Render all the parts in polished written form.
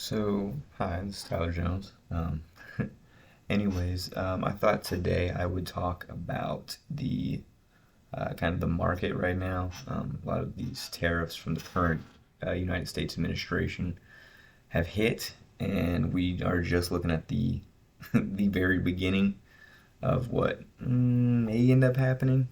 Hi, this is DOW Jones. I thought today I would talk about the kind of the market right now. A lot of these tariffs from the current United States administration have hit, and we are just looking at the the very beginning of what may end up happening.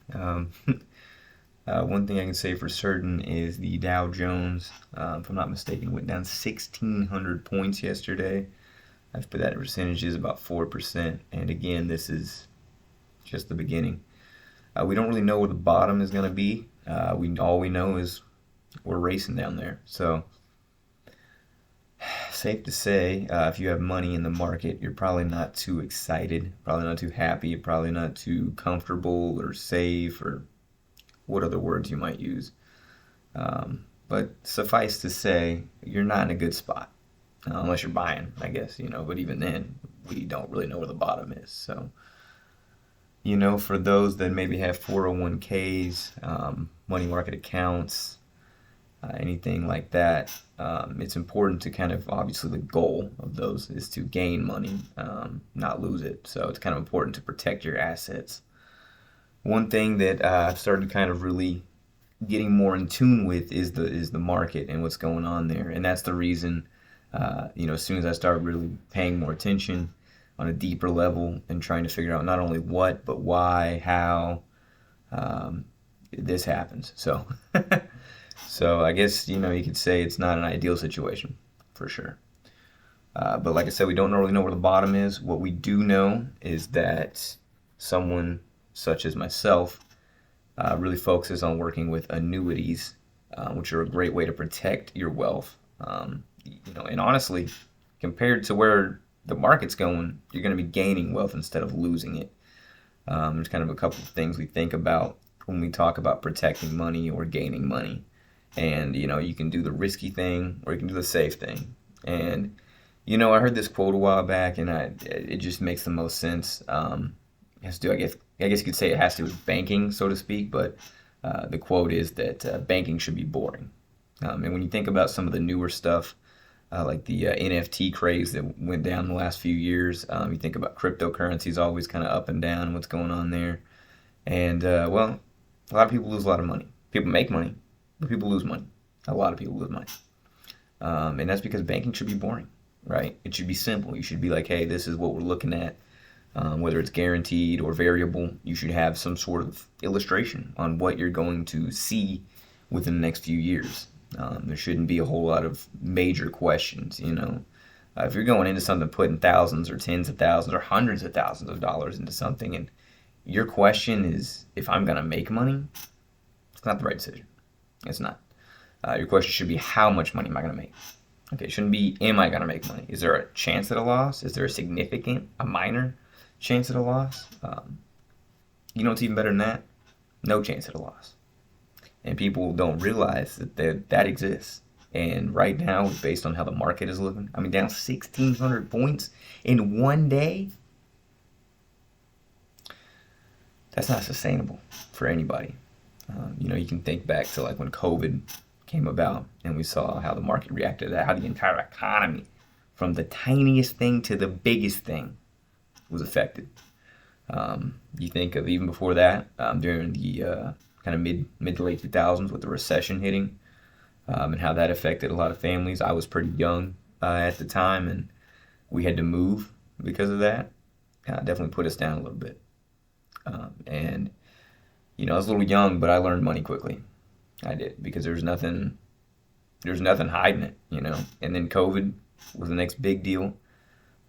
One thing I can say for certain is the Dow Jones, if I'm not mistaken, went down 1,600 points yesterday. I've put that in percentages, about 4%. And again, this is just the beginning. We don't really know where the bottom is going to be. All we know is we're racing down there. So safe to say, if you have money in the market, you're probably not too excited, probably not too happy, probably not too comfortable or safe or what other words you might use. But suffice to say, you're not in a good spot. Unless you're buying, I guess, but even then, we don't really know where the bottom is. So, for those that maybe have 401ks, money market accounts, anything like that, it's important to kind of, obviously, the goal of those is to gain money, not lose it. So, it's kind of important to protect your assets. One thing that I've started kind of really getting more in tune with is the market and what's going on there, and that's the reason. As soon as I start really paying more attention on a deeper level and trying to figure out not only what but why, how this happens. So I guess you could say it's not an ideal situation for sure. But like I said, we don't really know where the bottom is. What we do know is that someone such as myself really focuses on working with annuities, which are a great way to protect your wealth. And honestly, compared to where the market's going, you're going to be gaining wealth instead of losing it. There's kind of a couple of things we think about when we talk about protecting money or gaining money. And, you can do the risky thing or you can do the safe thing. And, I heard this quote a while back and it just makes the most sense. It has to do, I guess you could say it has to do with banking, so to speak, but the quote is that banking should be boring. And when you think about some of the newer stuff, like the NFT craze that went down the last few years, you think about cryptocurrencies always kind of up and down, what's going on there. And, well, a lot of people lose a lot of money. People make money, but people lose money. A lot of people lose money. And that's because banking should be boring, right? It should be simple. You should be like, hey, this is what we're looking at. Whether it's guaranteed or variable, you should have some sort of illustration on what you're going to see within the next few years. There shouldn't be a whole lot of major questions, If you're going into something putting thousands or tens of thousands or hundreds of thousands of dollars into something and your question is if I'm going to make money, it's not the right decision. It's not. Your question should be how much money am I going to make? Okay, it shouldn't be am I going to make money? Is there a chance at a loss? Is there a significant, a minor chance at a loss? You know what's even better than that? No chance at a loss. And people don't realize that exists. And right now, based on how the market is looking, down 1,600 points in one day. That's not sustainable for anybody. You can think back to like when COVID came about and we saw how the market reacted to that, how the entire economy, from the tiniest thing to the biggest thing, was affected. You think of even before that, during the kind of mid to late 2000s with the recession hitting, and how that affected a lot of families. I was pretty young at the time, and we had to move because of that. Definitely put us down a little bit. And I was a little young, but I learned money quickly. I did because there's nothing hiding it, And then COVID was the next big deal,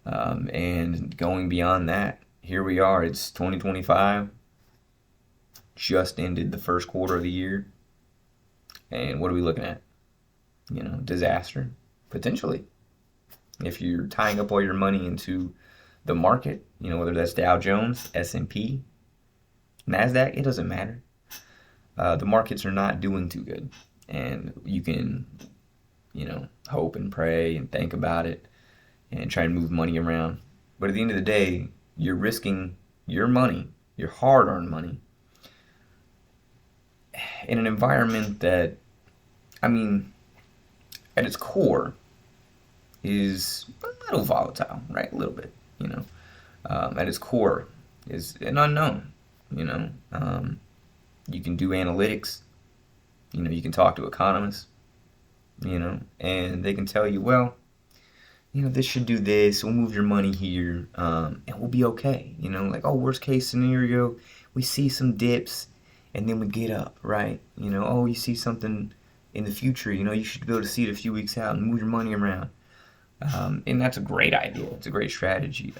and going beyond that, here we are. It's 2025. Just ended the first quarter of the year. And what are we looking at? Disaster, potentially. If you're tying up all your money into the market, whether that's Dow Jones, S&P, NASDAQ, it doesn't matter. The markets are not doing too good. And you can, hope and pray and think about it and try and move money around. But at the end of the day, you're risking your money, your hard-earned money, in an environment that, at its core, is a little volatile, right? A little bit, you know. At its core is an unknown, you know. You can do analytics, you know, you can talk to economists, you know, and they can tell you, well, you know, this should do this, we'll move your money here, and we'll be okay. You know, like, oh, worst case scenario, we see some dips and then we get up, right? You know, oh, you see something in the future, you know, you should be able to see it a few weeks out and move your money around. And that's a great idea. It's a great strategy.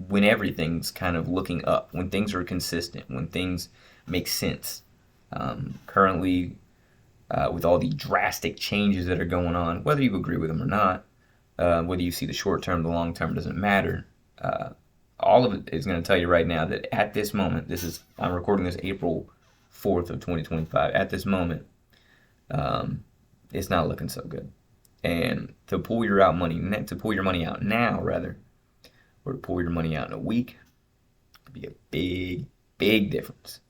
When everything's kind of looking up, when things are consistent, when things make sense. Currently, with all the drastic changes that are going on, whether you agree with them or not, whether you see the short term, the long term, doesn't matter. All of it is going to tell you right now that at this moment, I'm recording this April 4th of 2025. At this moment, it's not looking so good. And to pull your money out now, rather, or to pull your money out in a week, could be a big, big difference.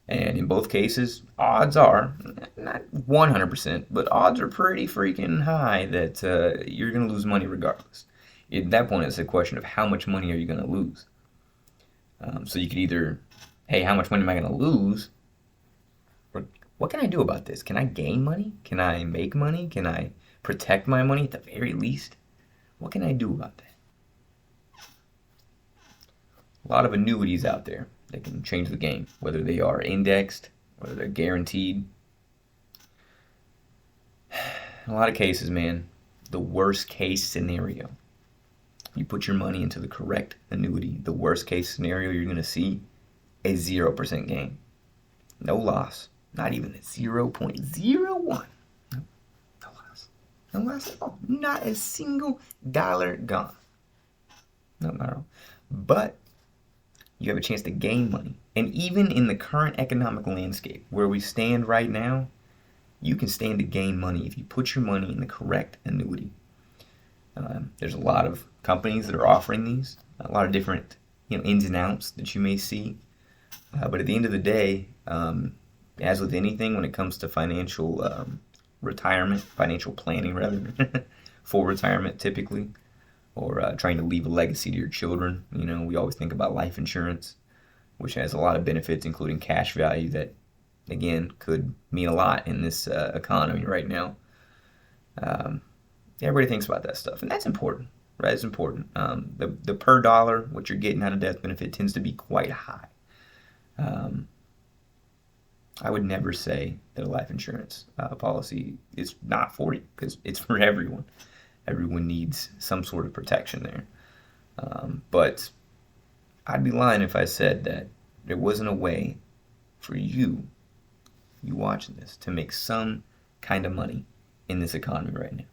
And in both cases, odds are, not 100%, but odds are pretty freaking high that you're going to lose money regardless. At that point, it's a question of how much money are you going to lose. So you could either, hey, how much money am I going to lose? Or what can I do about this? Can I gain money? Can I make money? Can I protect my money at the very least? What can I do about that? A lot of annuities out there that can change the game, whether they are indexed, whether they're guaranteed. In a lot of cases, man, the worst case scenario, you put your money into the correct annuity, the worst case scenario you're going to see a 0% gain. No loss. Not even a 0.01. No loss. No loss at all. Not a single dollar gone. No, not at all. But you have a chance to gain money. And even in the current economic landscape where we stand right now, you can stand to gain money if you put your money in the correct annuity. There's a lot of companies that are offering these, a lot of different ins and outs that you may see. But at the end of the day, as with anything when it comes to financial retirement, financial planning rather, for retirement typically, or trying to leave a legacy to your children. You know, we always think about life insurance, which has a lot of benefits, including cash value that, again, could mean a lot in this economy right now. Everybody thinks about that stuff, and that's important, right? It's important. The per dollar, what you're getting out of death benefit tends to be quite high. I would never say that a life insurance policy is not for you, because it's for everyone. Everyone needs some sort of protection there. But I'd be lying if I said that there wasn't a way for you watching this, to make some kind of money in this economy right now.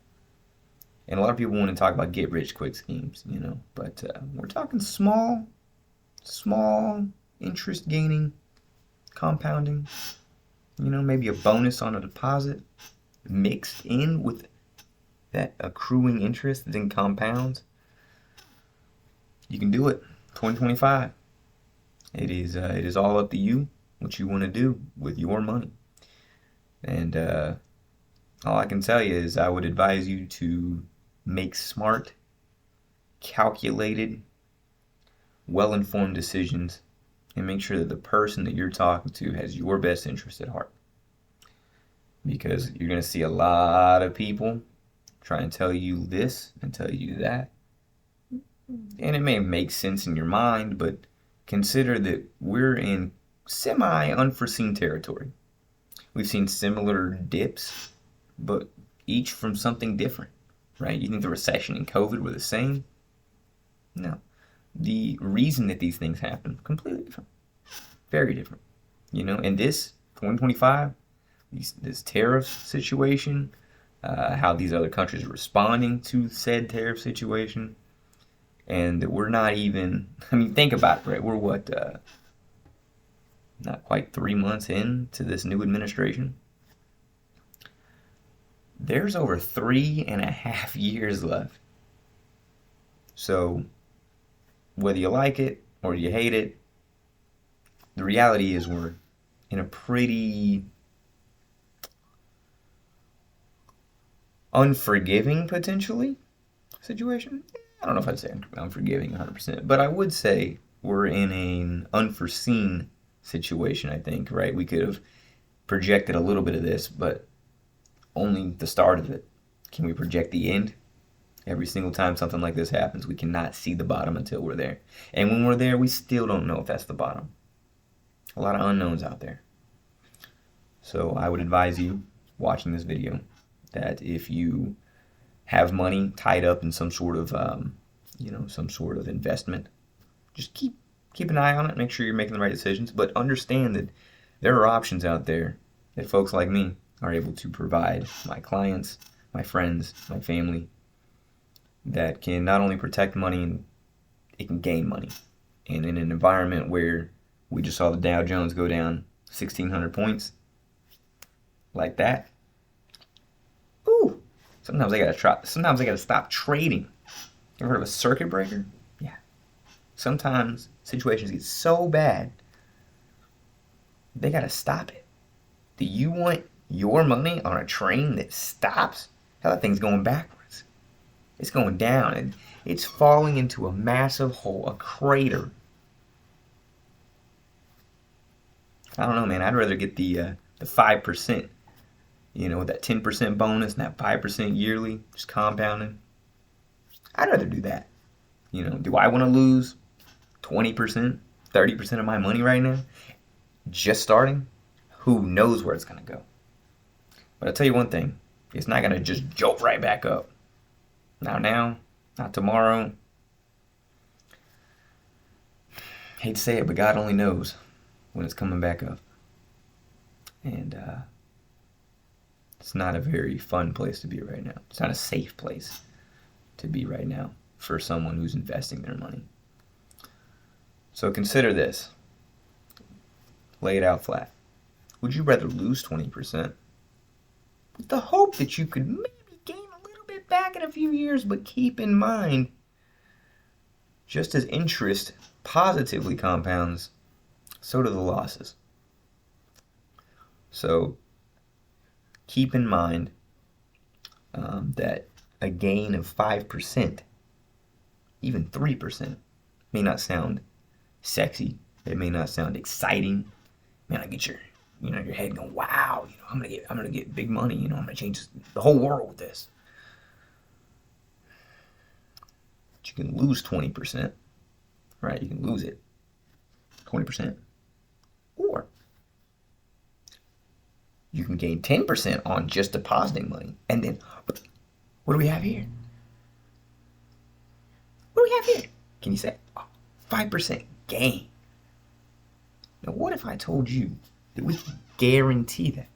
And a lot of people want to talk about get-rich-quick schemes, but we're talking small interest-gaining, compounding, maybe a bonus on a deposit mixed in with that accruing interest that then compounds. You can do it. 2025. It is all up to you what you want to do with your money. And all I can tell you is I would advise you to make smart, calculated, well-informed decisions, and make sure that the person that you're talking to has your best interest at heart. Because you're going to see a lot of people try and tell you this and tell you that. And it may make sense in your mind, but consider that we're in semi-unforeseen territory. We've seen similar dips, but each from something different, right? You think the recession and COVID were the same? No. The reason that these things happen, completely different. Very different. And this, 2025, this tariff situation, how these other countries are responding to said tariff situation, and that we're not even, think about it, right? We're what, not quite 3 months into this new administration. There's over 3.5 years left. So, whether you like it or you hate it, the reality is we're in a pretty unforgiving potentially situation. I don't know if I'd say unforgiving 100%, but I would say we're in an unforeseen situation, I think, right? We could have projected a little bit of this, but only the start of it. Can we project the end? Every single time something like this happens, we cannot see the bottom until we're there. And when we're there, we still don't know if that's the bottom. A lot of unknowns out there. So I would advise you watching this video that if you have money tied up in some sort of, some sort of investment, just keep an eye on it. Make sure you're making the right decisions, but understand that there are options out there that folks like me are able to provide my clients, my friends, my family, that can not only protect money, and it can gain money. And in an environment where we just saw the Dow Jones go down 1,600 points, like that, ooh, sometimes I gotta stop trading. You ever heard of a circuit breaker? Yeah. Sometimes situations get so bad, they gotta stop it. Do you want your money on a train that stops? Hell, that thing's going backwards. It's going down, and it's falling into a massive hole, a crater. I don't know, man. I'd rather get the 5%, with that 10% bonus and that 5% yearly, just compounding. I'd rather do that. Do I want to lose 20%, 30% of my money right now? Just starting? Who knows where it's going to go? But I'll tell you one thing. It's not going to just jolt right back up. Not now, not tomorrow. Hate to say it, but God only knows when it's coming back up. And it's not a very fun place to be right now. It's not a safe place to be right now for someone who's investing their money. So consider this. Lay it out flat. Would you rather lose 20% with the hope that you could maybe gain a little bit back in a few years, but keep in mind, just as interest positively compounds, so do the losses. So keep in mind that a gain of 5%, even 3%, may not sound sexy. It may not sound exciting. It may not get your head going, wow, I'm gonna get big money. I'm gonna change the whole world with this. But you can lose 20%, right? You can lose it, 20%, or you can gain 10% on just depositing money. And then, what do we have here? What do we have here? Can you say 5% gain? Now, what if I told you that we can guarantee that?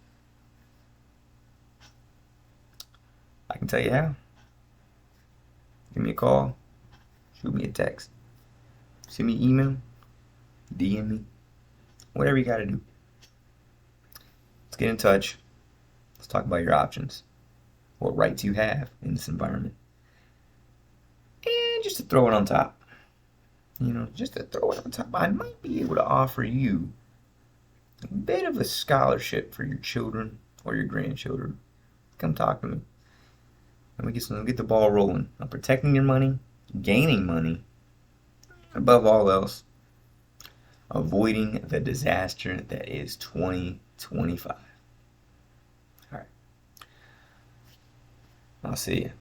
I can tell you how. Give me a call, shoot me a text, send me an email, DM me, whatever you got to do. Let's get in touch. Let's talk about your options, what rights you have in this environment. And just to throw it on top, I might be able to offer you a bit of a scholarship for your children or your grandchildren. Come talk to me. And we get the ball rolling on protecting your money, gaining money, above all else, avoiding the disaster that is 2025. All right. I'll see you.